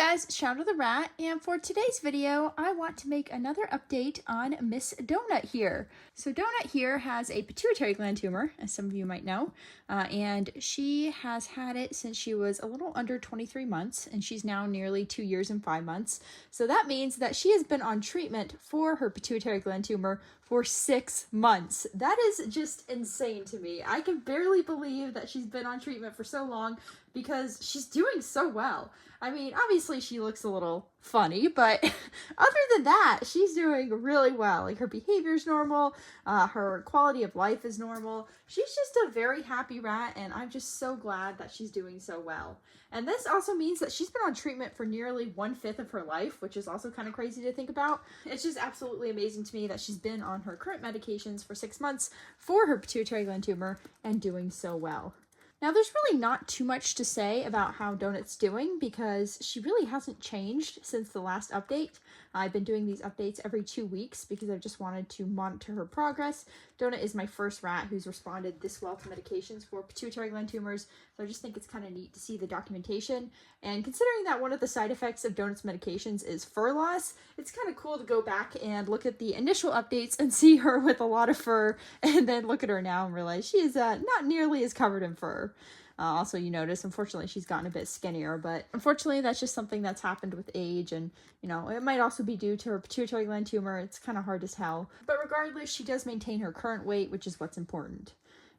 guys, Shadow the Rat, and for today's video, I want to make another update on Miss Donut here. So Donut here has a pituitary gland tumor, as some of you might know, and she has had it since she was a little under 23 months, and she's now nearly 2 years and 5 months. So that means that she has been on treatment for her pituitary gland tumor for 6 months. That is just insane to me. I can barely believe that she's been on treatment for so long because she's doing so well. I mean, obviously she looks a little funny, but other than that, she's doing really well. Like, her behavior's normal, her quality of life is normal. She's just a very happy rat, and I'm just so glad that she's doing so well. And this also means that she's been on treatment for nearly 1/5 of her life, which is also kind of crazy to think about. It's just absolutely amazing to me that she's been on her current medications for 6 months for her pituitary gland tumor and doing so well. Now, there's really not too much to say about how Donut's doing because she really hasn't changed since the last update. I've been doing these updates every 2 weeks because I've just wanted to monitor her progress. Donut is my first rat who's responded this well to medications for pituitary gland tumors, so I just think it's kind of neat to see the documentation. And considering that one of the side effects of Donut's medications is fur loss, it's kind of cool to go back and look at the initial updates and see her with a lot of fur, and then look at her now and realize she is not nearly as covered in fur. Also, you notice, unfortunately, she's gotten a bit skinnier, but unfortunately, that's just something that's happened with age, and, you know, it might also be due to her pituitary gland tumor. It's kind of hard to tell. But regardless, she does maintain her current weight, which is what's important.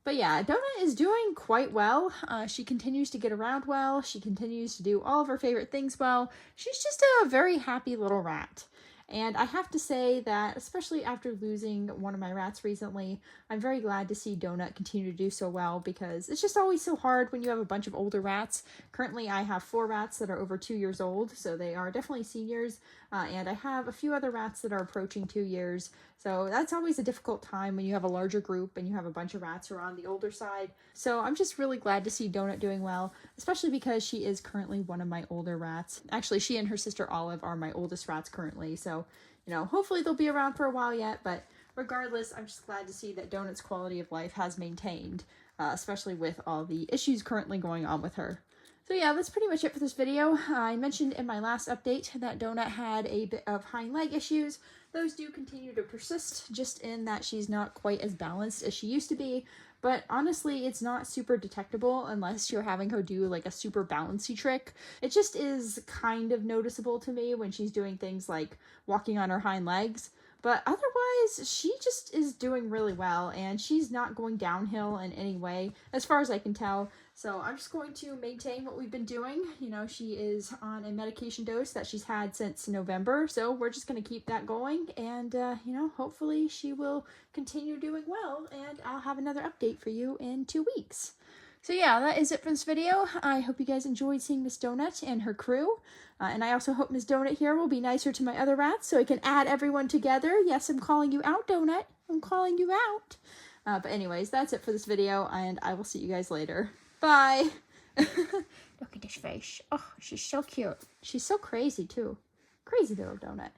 But yeah, Donut is doing quite well. She continues to get around well. She continues to do all of her favorite things well. She's just a very happy little rat. And I have to say that, especially after losing one of my rats recently, I'm very glad to see Donut continue to do so well because it's just always so hard when you have a bunch of older rats. Currently, I have 4 rats that are over 2 years old, so they are definitely seniors. And I have a few other rats that are approaching 2 years. So that's always a difficult time when you have a larger group and you have a bunch of rats who are on the older side. So I'm just really glad to see Donut doing well, especially because she is currently one of my older rats. Actually, she and her sister Olive are my oldest rats currently. So, you know, hopefully they'll be around for a while yet. But regardless, I'm just glad to see that Donut's quality of life has maintained, especially with all the issues currently going on with her. So yeah, that's pretty much it for this video. I mentioned in my last update that Donut had a bit of hind leg issues. Those do continue to persist, just in that she's not quite as balanced as she used to be. But honestly, it's not super detectable unless you're having her do like a super balancy trick. It just is kind of noticeable to me when she's doing things like walking on her hind legs. But otherwise, she just is doing really well, and she's not going downhill in any way, as far as I can tell. So I'm just going to maintain what we've been doing. You know, she is on a medication dose that she's had since November, so we're just going to keep that going, and, you know, hopefully she will continue doing well, and I'll have another update for you in 2 weeks. So yeah, that is it for this video. I hope you guys enjoyed seeing Miss Donut and her crew. And I also hope Miss Donut here will be nicer to my other rats so I can add everyone together. Yes, I'm calling you out, Donut. I'm calling you out. But anyways, that's it for this video, and I will see you guys later. Bye! Look at this face. Oh, she's so cute. She's so crazy, too. Crazy little Donut.